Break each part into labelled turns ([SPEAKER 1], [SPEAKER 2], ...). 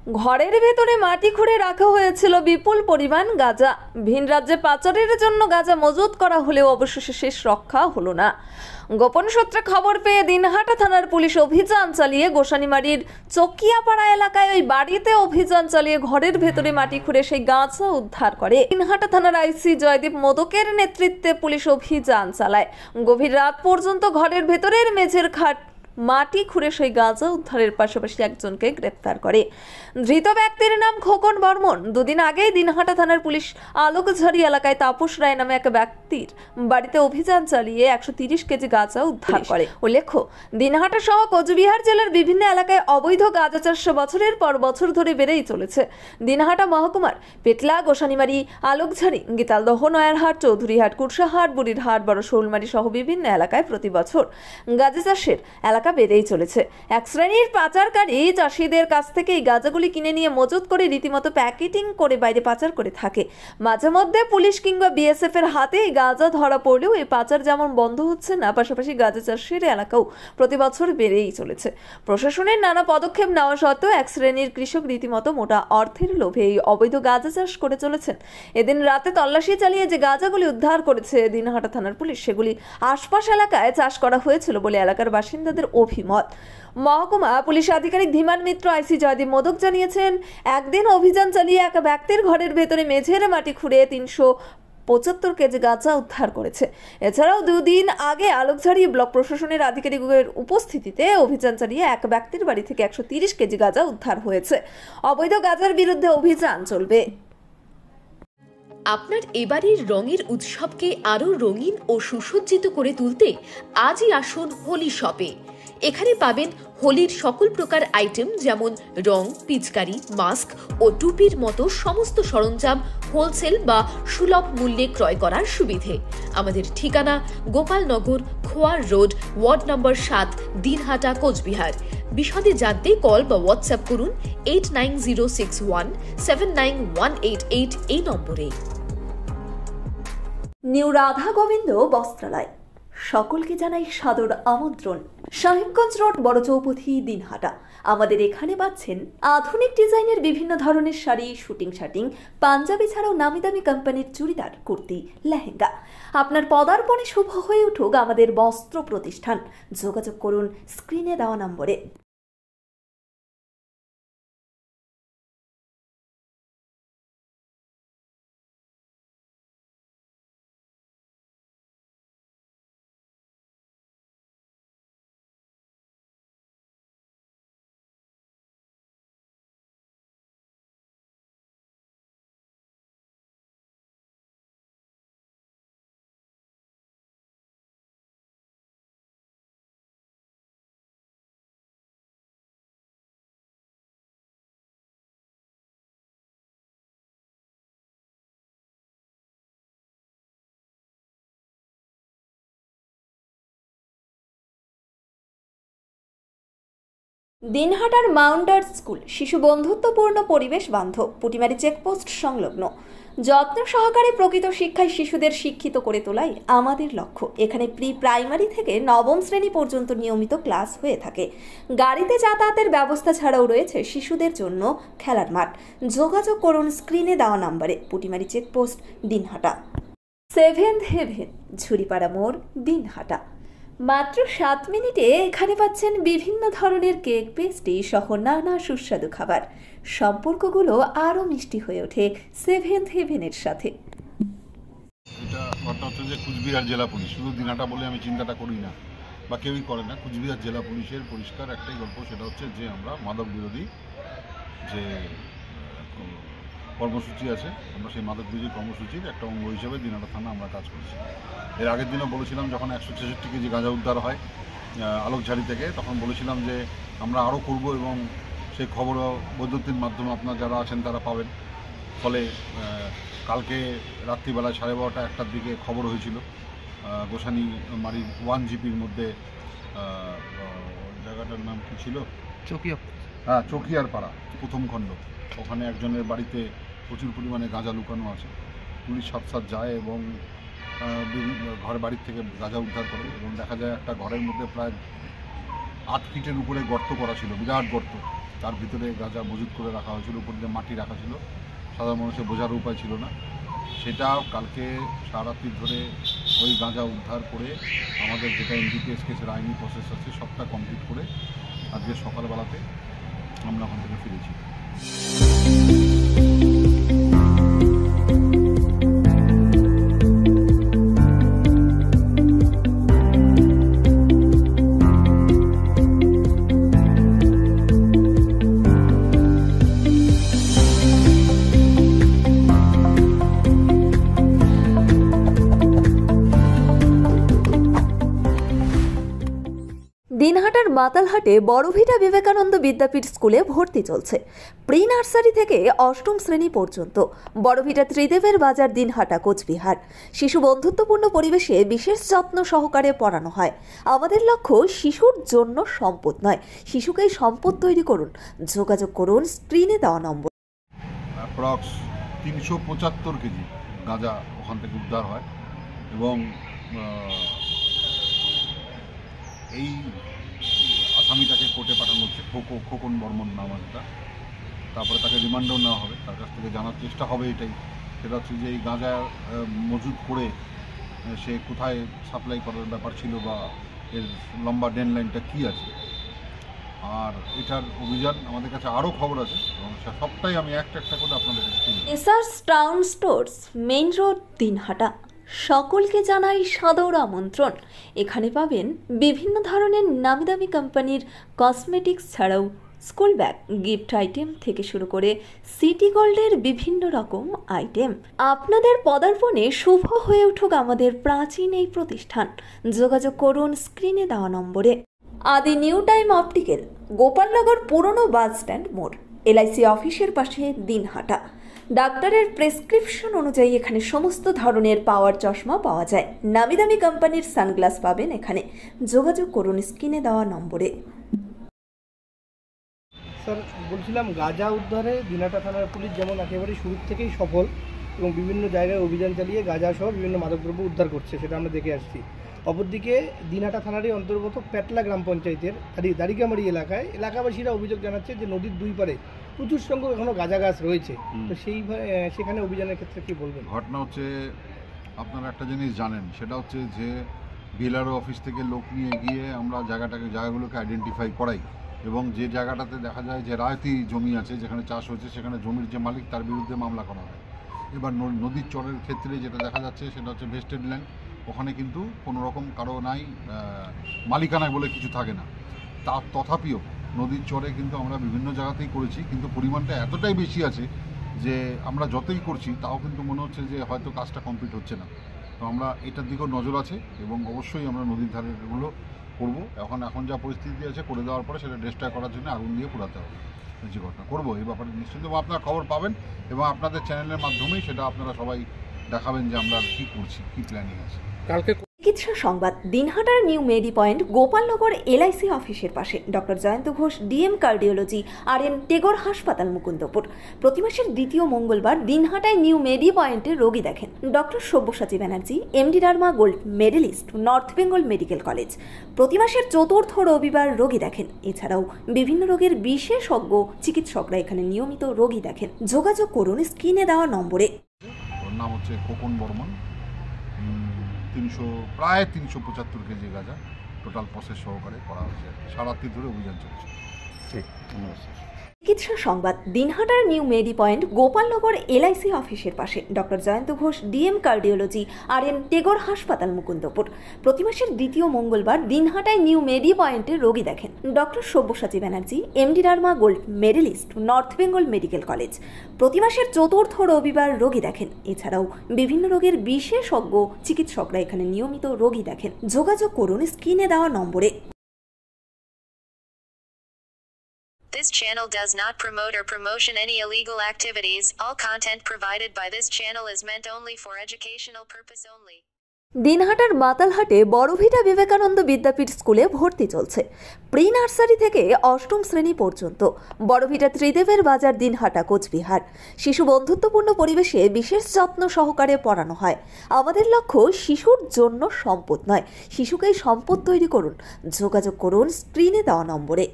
[SPEAKER 1] ঘরের ভেতরে মাটি খুঁড়ে রাখা হয়েছিল বিপুল পরিমাণ গাঁজা। ভিন রাজ্যে পাচারের জন্য গাঁজা মজুত করা হলেও অবশেষে শেষ রক্ষা হলো না। গোপন সূত্রে খবর পেয়ে দিনহাটা থানার পুলিশ অভিযান চালিয়ে গোসানিমারির চকিয়াপাড়া এলাকায় ওই বাড়িতে অভিযান চালিয়ে ঘরের ভেতরে মাটি খুঁড়ে সেই গাঁজা উদ্ধার করে। দিনহাটা থানার আইসি জয়দীপ মোদকের নেতৃত্বে পুলিশ অভিযান চালায়। গভীর রাত পর্যন্ত ঘরের ভেতরের মেঝের খাট মাটি খুঁড়ে সেই গাঁজা উদ্ধারের পাশাপাশি একজনকে গ্রেপ্তার করে। ধৃত ব্যক্তির নাম খোকন বর্মন। দুদিন আগেই দিনহাটা থানার পুলিশ আলোকঝাড়ি এলাকায় তাপস রায় নামে এক ব্যক্তির বাড়িতে অভিযান চালিয়ে 130 কেজি গাঁজা উদ্ধার করে। উল্লেখ্য, দিনহাটা সহ কোচবিহার জেলার বিভিন্ন এলাকায় অবৈধ গাঁজা চাষ বছরের পর বছর ধরে বেড়েই চলেছে। দিনহাটা মহকুমার পেটলা, গোসানিমারি, আলোকঝাড়ি, গীতালদহ, নয়ারহাট, চৌধুরীহাট, কুরসাহাট, বুড়িরহাট, বড় শোলমারি সহ বিভিন্ন এলাকায় প্রতি বছর গাঁজা চাষের এলাকা বেড়েই চলেছে। এক শ্রেণীর পাচারকারী চাষিদের কাছ থেকে এই গাঁজাগুলি কিনে নিয়ে মজুত করে রীতিমতো প্যাকেটিং করে বাইরে পাচার করে থাকে। মাঝে মধ্যে পুলিশ কিংবা বিএসএফ এর হাতে এই গাঁজা ধরা পড়লেও এই পাচার যেমন বন্ধ হচ্ছে না, পাশাপাশি গাঁজা চাষের এলাকাও প্রতি বছর বেড়েই চলেছে। প্রশাসনের নানা পদক্ষেপ নেওয়া সত্ত্বেও এক শ্রেণীর কৃষক রীতিমতো মোটা অর্থের লোভে এই অবৈধ গাঁজা চাষ করে চলেছেন। এদিন রাতে তল্লাশি চালিয়ে যে গাঁজাগুলি উদ্ধার করেছে দিনহাটা থানার পুলিশ, সেগুলি আশপাশ এলাকায় চাষ করা হয়েছিল বলে এলাকার বাসিন্দাদের অভিমত। মহকুমা পুলিশ আধিকারিক ধীমান মিত্র আইসি জয়দীপ মোদক জানিয়েছেন, একদিন অভিযান চালিয়ে এক ব্যক্তির ঘরের ভেতরে মেঝের মাটি খুঁড়ে 375 কেজি গাঁজা উদ্ধার করেছে। এছাড়াও দুদিন আগে আলোকঝাড়ি ব্লক প্রশাসনের আধিকারিকের উপস্থিতিতে অভিযান চালিয়ে এক ব্যক্তির বাড়ি থেকে 130 কেজি গাঁজা উদ্ধার হয়েছে। অবৈধ গাঁজার বিরুদ্ধে অভিযান চলবে।
[SPEAKER 2] আপনার এবারের রঙের উৎসবকে আরো রঙিন ও সুসজ্জিত করে তুলতে আজই আসুন হোলি শপে। এখানে পাবেন হোলির সকল প্রকার আইটেম, যেমন রং, পিচকারি, মাস্ক ও টুপির মতো সমস্ত সরঞ্জাম হোলসেল বা সুলভ মূল্যে ক্রয় করার সুবিধে। আমাদের ঠিকানা Gopalnagar, Khoyar road, ward number 7, Dinhata, Coochbehar. বিশদে জানতে কল বা হোয়াটসঅ্যাপ করুন 8906179188 এই নম্বরে।
[SPEAKER 1] নিউ রাধা গোবিন্দ বস্ত্রালয় সকলকে জানাই সাদর আমন্ত্রণ। সাহেবগঞ্জ রোড, বড় চৌপথি, দিনহাটা। আমাদের এখানে পাচ্ছেন আধুনিক ডিজাইনের বিভিন্ন ধরনের শাড়ি, শুটিং শার্টিং, পাঞ্জাবি ছাড়াও নামি দামি কোম্পানির চুড়িদার, কুর্তি, লেহেঙ্গা। আপনার পদার্পণে শুভ হয়ে উঠুক আমাদের বস্ত্র প্রতিষ্ঠান। যোগাযোগ করুন স্ক্রিনে দেওয়া নম্বরে। দিনহাটার মাউন্টার স্কুল শিশু বন্ধুত্বপূর্ণ, পরিবেশ বান্ধব, পুটিমারি চেকপোস্ট সংলগ্ন। যত্ন সহকারে প্রকৃত শিক্ষায় শিশুদের শিক্ষিত করে তোলাই আমাদের লক্ষ্য। এখানে প্রি প্রাইমারি থেকে নবম শ্রেণী পর্যন্ত নিয়মিত ক্লাস হয়ে থাকে। গাড়িতে যাতায়াতের ব্যবস্থা ছাড়াও রয়েছে শিশুদের জন্য খেলার মাঠ। যোগাযোগ করুন স্ক্রিনে দেওয়া নম্বরে। Putimari checkpost, Dinhata. Seventh heaven, Jhuripara মোড়, দিনহাটা। মাত্র 7 মিনিটে এখানে পাচ্ছেন বিভিন্ন ধরনের কেক, পেস্ট্রি সহ নানা সুস্বাদু খাবার। সম্পর্কগুলো আরও মিষ্টি হয়ে ওঠে সেভেন্থ হেভেনের সাথে।
[SPEAKER 3] এটা ঘটনা হচ্ছে যে কুচবিহার জেলা পুলিশ, শুধু দিনহাটা বলে আমি চিন্তাটা করি না বা কেউই করে না। কুচবিহার জেলা পুলিশের পরিষ্কার একটাই গল্প, সেটা হচ্ছে যে আমরা মাদক বিরোধী যে কর্মসূচি আছে, আমরা সেই মাদক বিরোধী কর্মসূচির একটা অঙ্গ হিসেবে দিনহাটা থানা আমরা কাজ করছি। এর আগের দিনও বলেছিলাম, যখন 166 কেজি গাঁজা উদ্ধার হয় আলোকঝাড়ি থেকে, তখন বলেছিলাম যে আমরা আরও করব এবং সেই খবরও বৈদ্যুতিন মাধ্যমে আপনারা যারা আছেন তারা পাবেন। ফলে কালকে রাত্রিবেলায় 12:30 1টার দিকে খবর হয়েছিল গোসানিমারির 1 জিপির মধ্যে, জায়গাটার নাম কী ছিল, চকিয়ার পাড়া, প্রথম খণ্ড। ওখানে একজনের বাড়িতে প্রচুর পরিমাণে গাঁজা লুকানো আছে। পুলিশ সাথ যায় এবং বাড়ির থেকে গাঁজা উদ্ধার করে এবং দেখা যায় একটা ঘরের মধ্যে প্রায় 8 ফিটের উপরে গর্ত করা ছিল, বিরাট গর্ত। তার ভিতরে গাঁজা মজুত করে রাখা হয়েছিল, উপর দিয়ে মাটি রাখা ছিল, সাধারণ মানুষের বোঝার উপায় ছিল না। সেটা কালকে সারারাত্রি ধরে ওই গাঁজা উদ্ধার করে আমাদের যেটা এনডিপিএস কেসের আইনি প্রসেস আছে সবটা কমপ্লিট করে আজকে সকালবেলাতে আমরা ওখান থেকে ফিরেছি।
[SPEAKER 1] দিনহাটার মাতালহাটে বড়ভিটা বিবেকানন্দ বিদ্যাপীঠ স্কুলে ভর্তি চলছে। প্রি নার্সারি থেকে অষ্টম শ্রেণী পর্যন্ত। বড়ভিটা ত্রিদেবের বাজার, দিনহাটা, কোচবিহার। শিশু বন্ধুত্বপূর্ণ পরিবেশে বিশেষ যত্ন সহকারে পড়ানো হয়। আমাদের লক্ষ্য শিশুর জন্য সম্পদ নয়, শিশুকেই সম্পদ তৈরি করুন। যোগাযোগ করুন স্ক্রিনে দেওয়া নম্বর।
[SPEAKER 3] অ্যাপ্রক্স 375 কেজি গাঁজা ওখান থেকে উদ্ধার হয় এবং এই আসামিটাকে কোর্টে পাঠানো হচ্ছে, খোকন বর্মন নাম একটা। তারপরে তাকে রিমান্ডও নেওয়া হবে, তার কাছ থেকে জানার চেষ্টা হবে এটাই, সেটা হচ্ছে যে এই গাঁজা মজুত করে সে কোথায় সাপ্লাই করার ব্যাপার ছিল বা এর লম্বা ডেন লাইনটা কী আছে। আর এটার অভিযান আমাদের কাছে আরও খবর আছে এবং সবটাই আমি একটা করে আপনাদের কাছে তুলে ধরব।
[SPEAKER 1] SRS town stores, main road, Dinhata. সকলকে জানাই সাদর আমন্ত্রণ। এখানে পাবেন বিভিন্ন ধরনের নামি দামি কোম্পানির কসমেটিক্স ছাড়াও স্কুল ব্যাগ, গিফট আইটেম থেকে শুরু করে সিটি গোল্ডের বিভিন্ন রকম আইটেম। আপনাদের পদার্পণে শুভ হয়ে উঠুক আমাদের প্রাচীন এই প্রতিষ্ঠান। যোগাযোগ করুন স্ক্রিনে দেওয়া নম্বরে। আদি নিউ টাইম অপটিক্যাল, গোপালনগর পুরনো বাস স্ট্যান্ড মোড়, এলআইসি অফিসের পাশে, দিনহাটা। ডাক্তারের প্রেসক্রিপশন অনুযায়ী এখানে সমস্ত ধরনের পাওয়ার চশমা পাওয়া যায়। নামি দামি কোম্পানির সানগ্লাস পাবেন এখানে। যোগাযোগ করুন স্ক্রিনে দেওয়া নম্বরে।
[SPEAKER 4] স্যার বলছিলাম, গাঁজা উদ্ধারে দিনহাটা থানার পুলিশ যেমন একেবারে শুরু থেকেই সফল এবং বিভিন্ন জায়গায় অভিযান চালিয়ে গাঁজা সহ বিভিন্ন মাদকদ্রব্য উদ্ধার করছে, সেটা আমরা দেখে আসছি। অপরদিকে দিনহাটা থানারই অন্তর্গত পেটলা গ্রাম পঞ্চায়েতের দাড়িকামারি এলাকাবাসীরা অভিযোগ জানাচ্ছে যে নদীর দুই পারে প্রচুর সংখ্যক এখনো গাঁজা গাছ রয়েছে। তো সেখানে অভিযানের ক্ষেত্রে কি বলবেন?
[SPEAKER 3] ঘটনা হচ্ছে, আপনারা একটা জিনিস জানেন, সেটা হচ্ছে যে বিএলআরও অফিস থেকে লোক নিয়ে গিয়ে আমরা জায়গাগুলোকে আইডেন্টিফাই করাই এবং যে জায়গাটাতে দেখা যায় যে রায়তি জমি আছে, যেখানে চাষ হচ্ছে, সেখানে জমির যে মালিক তার বিরুদ্ধে মামলা করা হয়। এবার নদীর চরের ক্ষেত্রে যেটা দেখা যাচ্ছে সেটা হচ্ছে ভেস্টেড ল্যান্ড, ওখানে কিন্তু কোনো রকম কারো নাই, মালিকানায় বলে কিছু থাকে না। তথাপিও নদীর চরে কিন্তু আমরা বিভিন্ন জায়গাতেই করেছি, কিন্তু পরিমাণটা এতটাই বেশি আছে যে আমরা যতই করছি তাও কিন্তু মনে হচ্ছে যে হয়তো কাজটা কমপ্লিট হচ্ছে না। তো আমরা এটার দিকেও নজর আছে এবং অবশ্যই আমরা নদীর ধারেগুলো করবো। এখন যা পরিস্থিতি আছে করে দেওয়ার পরে সেটা ডিস্ট্রয় করার জন্য আগুন দিয়ে পোড়াতে হবে, যে ঘটনা করবো এই ব্যাপারে নিশ্চিত আপনারা খবর পাবেন এবং আপনাদের চ্যানেলের মাধ্যমেই সেটা আপনারা সবাই দেখাবেন যে আমরা কী করছি, কী প্ল্যানিং আছে।
[SPEAKER 4] কালকে
[SPEAKER 1] চিকিৎসা সংবাদ, দিনহাটার নিউ মেডি পয়েন্ট, গোপালনগর এলআইসি অফিসের পাশে। Doctor Jayanta Ghosh, DM cardiology, RN Tagore হাসপাতাল, মুকুন্দপুর। প্রতি মাসের দ্বিতীয় মঙ্গলবার দিনহাটায় নিউ মেডি পয়েন্টে রোগী দেখেন doctor Sabyasachi Banerjee, MD derma gold medallist, North Bengal Medical College. প্রতি মাসের চতুর্থ রবিবার রোগী দেখেন। এছাড়াও বিভিন্ন রোগের বিশেষজ্ঞ চিকিৎসকরা এখানে নিয়মিত রোগী দেখেন। যোগাযোগ করুন স্ক্রিনে দেওয়া নম্বরে।
[SPEAKER 3] ওর নাম হচ্ছে খোকন বর্মন। প্রায় 375 কেজি গাঁজা টোটাল প্রসেস সহকারে করা হয়েছে। সারারাত্রি ধরে অভিযান চলছে। ঠিক, ধন্যবাদ স্যার।
[SPEAKER 1] চিকিৎসা সংবাদ, দিনহাটার নিউ মেডি পয়েন্ট, গোপালনগর এলআইসি অফিসের পাশে। Doctor Jayanta Ghosh, DM cardiology, RN Tagore হাসপাতাল, মুকুন্দপুর। প্রতি মাসের দ্বিতীয় মঙ্গলবার দিনহাটায় নিউ মেডি পয়েন্টে রোগী দেখেন doctor Sabyasachi Banerjee, MD derma gold medallist, North Bengal Medical College. প্রতি মাসের চতুর্থ রবিবার রোগী দেখেন। এছাড়াও বিভিন্ন রোগের বিশেষজ্ঞ চিকিৎসকরা এখানে নিয়মিত রোগী দেখেন। যোগাযোগ করুন স্ক্রিনে দেওয়া নম্বরে।
[SPEAKER 5] This channel does not promote or promotion any illegal activities. All content provided by this channel is meant only for educational purpose only.
[SPEAKER 1] দিনহাটার মাতালহাটে Borobhita Vivekananda বিদ্যাপীঠ স্কুলে ভর্তি চলছে। প্রি নার্সারি থেকে অষ্টম শ্রেণী পর্যন্ত। বড়ভিটা ত্রিদেবের বাজার, দিনহাটা, কোচবিহার। শিশু বন্ধুত্বপূর্ণ পরিবেশে বিশেষ যত্ন সহকারে পড়ানো হয়। আমাদের লক্ষ্য শিশুর জন্য সম্পদ নয়, শিশুকেই সম্পদ তৈরি করুন। যোগাযোগ করুন স্ক্রিনে দেওয়া নম্বরে।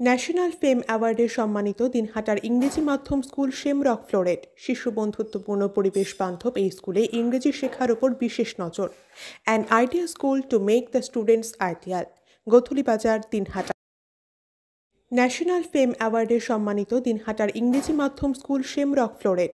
[SPEAKER 6] ন্যাশনাল ফেম অ্যাওয়ার্ডে সম্মানিত দিনহাটার ইংরেজি মাধ্যম স্কুল শেমরক ফ্লোরেট। শিশু বন্ধুত্বপূর্ণ পরিবেশ বান্ধব এই স্কুলে ইংরেজি শেখার ওপর বিশেষ নজর। An idea school to make the students ideal. Gothulibazar, Dinhata. National fame অ্যাওয়ার্ডে সম্মানিত দিনহাটার ইংরেজি মাধ্যম স্কুল শেমরক ফ্লোরেট।